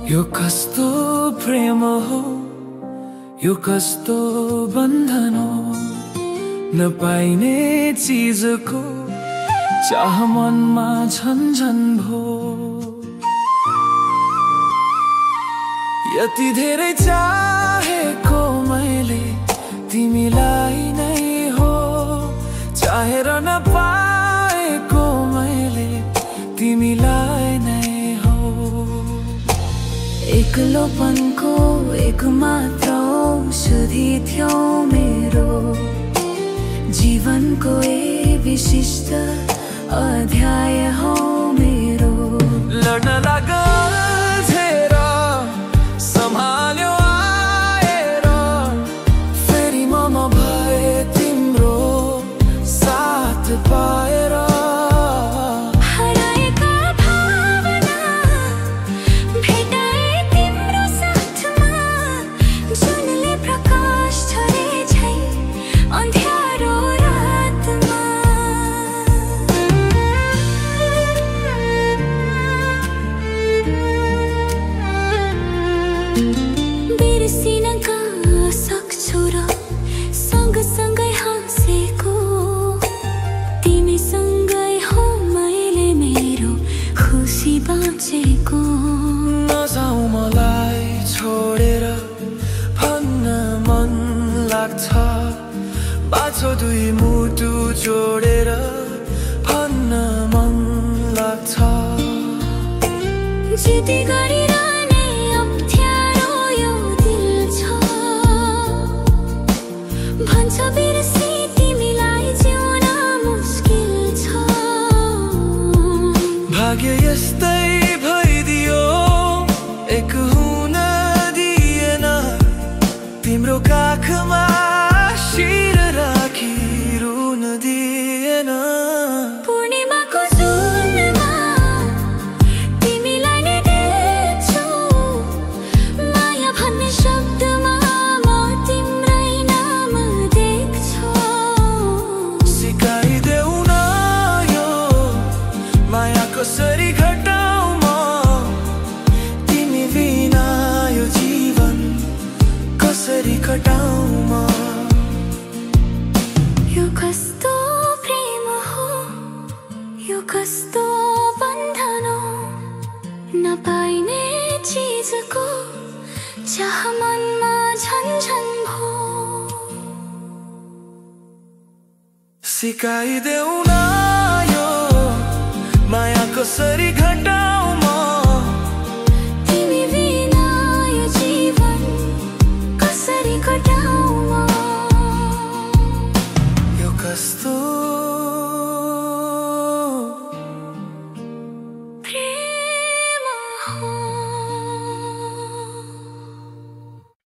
यो कस्तो प्रेम हो, यो कस्तो बन्धन हो, नपाइने चीजको चाह मनमा झन्झन भो। यति धेरै चाहेको मैले तिमीलाई नै हो, चाहेर नपाएको मैले तिमीलाई नै हो। एक्लोपनको एक मात्र औषधि थियो मेरो, जीवनको एक विशिष्ट अध्याय हो मेरो। लड्न लागेर सम्हाल्यो आएर, फेरि म भए तिम्रो साथ पाएर। हराएका भावना भेटाए तिम्रो साथमा, जुनले प्रकाश छरे झै अन्ध्यारो रातमा। बिर्सिनका सक्छु र सँगसँगै हाँसेको, तिमीसँगै हो मैले मेरो खुसी बाँचेको। नजाऊ मलाई छोडेर भन्न मन लाग्छ, बाछो दुई मुटु जोडेर भन्न मन लाग्छ। जिद्दी गरिरहने अप्ठ्यारो यो दिल छ, भन्छ बिर्सी तिमीलाई जिउन मुस्किल छ। भाग्य यस्तै भइदियो, एक हुन दिएन, तिम्रो काखमा शिर राखी रुन दिएन। पूर्णिमाको जुनमा तिमीलाई नै देख्छु, माया भन्ने शब्दमा म तिम्रै नाम देख्छु। सिकाइदेऊ न यो माया कसरी घटाऊ म, तिमी बिना यो जीवन कसरी कटाऊ म। यो कस्तो प्रेम हो, यो कस्तो बन्धन हो, नपाइने चीजको चाह मनमा झन्झन भो। सिकाइदेऊ न यो माया कसरी घटाऊ